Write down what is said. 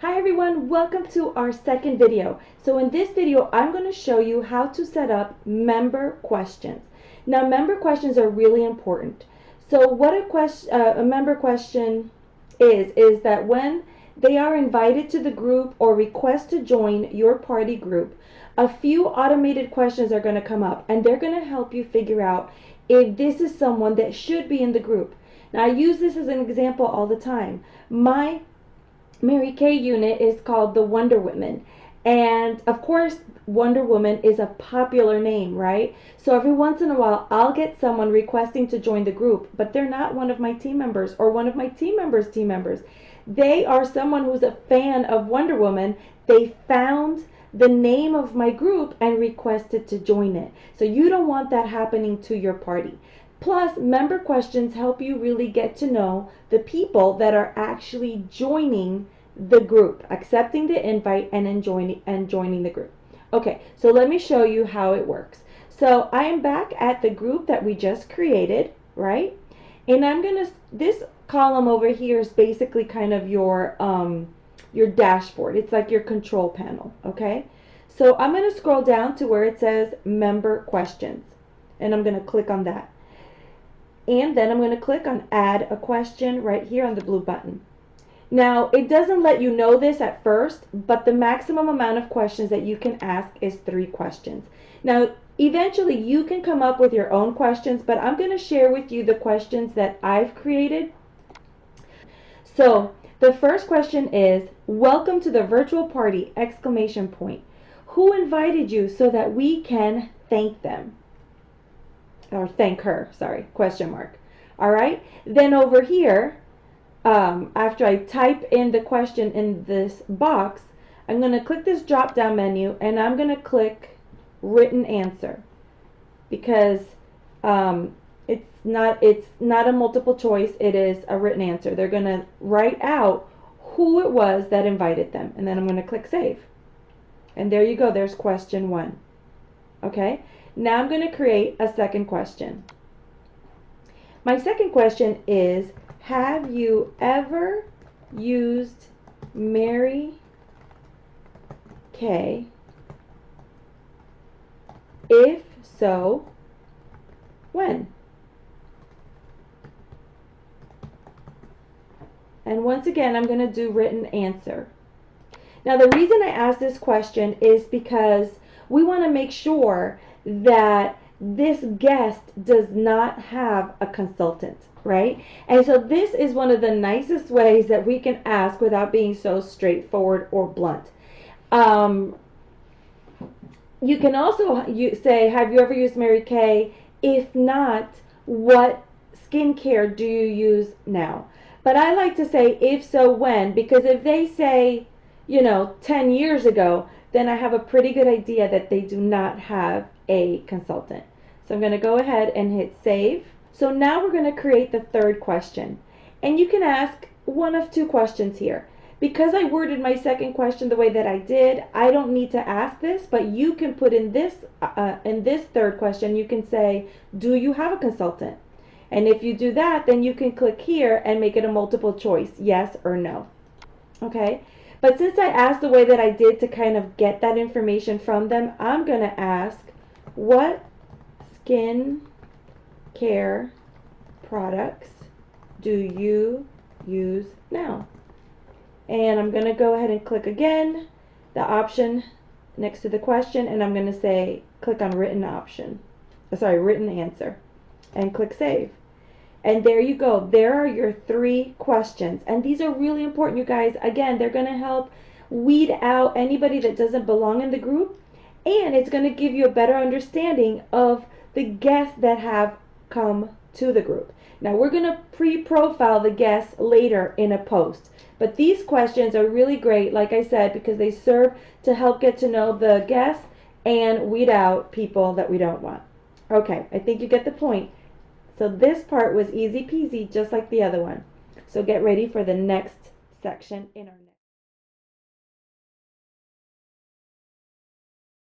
Hi everyone, welcome to our second video. So in this video, I'm going to show you how to set up member questions. Now, member questions are really important. So what a member question is that when they are invited to the group or request to join your party group, a few automated questions are going to come up and they're going to help you figure out if this is someone that should be in the group. Now, I use this as an example all the time. My Mary Kay unit is called the Wonder Women. And of course, Wonder Woman is a popular name, right? So every once in a while, I'll get someone requesting to join the group, but they're not one of my team members or one of my team members. They are someone who's a fan of Wonder Woman. They found the name of my group and requested to join it. So you don't want that happening to your party. Plus, member questions help you really get to know the people that are actually joining the group, accepting the invite and joining the group. Okay, so let me show you how it works. So I am back at the group that we just created, right? And this column over here is basically kind of your dashboard. It's like your control panel, okay? So I'm going to scroll down to where it says member questions, and I'm going to click on that. And then I'm going to click on add a question right here on the blue button. Now, it doesn't let you know this at first, but the maximum amount of questions that you can ask is 3 questions. Now, eventually you can come up with your own questions, but I'm going to share with you the questions that I've created. So, the first question is, welcome to the virtual party, exclamation point. Who invited you so that we can thank them? Or thank her, sorry, question mark. All right, then over here, after I type in the question in this box, I'm going to click this drop down menu and I'm going to click written answer, because it's not a multiple choice, it is a written answer. They're going to write out who it was that invited them, and then I'm going to click save. And there you go, there's question 1. Okay, now I'm going to create a second question. My second question is, have you ever used Mary Kay? If so, when? And once again, I'm going to do written answer. Now, the reason I ask this question is because we want to make sure that this guest does not have a consultant, right? And so this is one of the nicest ways that we can ask without being so straightforward or blunt. You can also say, have you ever used Mary Kay? If not, what skincare do you use now? But I like to say, if so, when? Because if they say, 10 years ago, then I have a pretty good idea that they do not have a consultant. So I'm going to go ahead and hit save. So now we're going to create the third question. And you can ask one of 2 questions here. Because I worded my second question the way that I did, I don't need to ask this, but you can put in this third question, you can say, do you have a consultant? And if you do that, then you can click here and make it a multiple choice, yes or no. Okay? But since I asked the way that I did to kind of get that information from them, I'm going to ask, what skin care products do you use now? And I'm going to go ahead and click again the option next to the question, and I'm going to say click on written answer, and click save. And there you go. There are your 3 questions. And these are really important, you guys. Again, they're going to help weed out anybody that doesn't belong in the group. And it's going to give you a better understanding of the guests that have come to the group. Now, we're going to pre-profile the guests later in a post. But these questions are really great, like I said, because they serve to help get to know the guests and weed out people that we don't want. Okay, I think you get the point. So this part was easy peasy, just like the other one. So get ready for the next section in our next.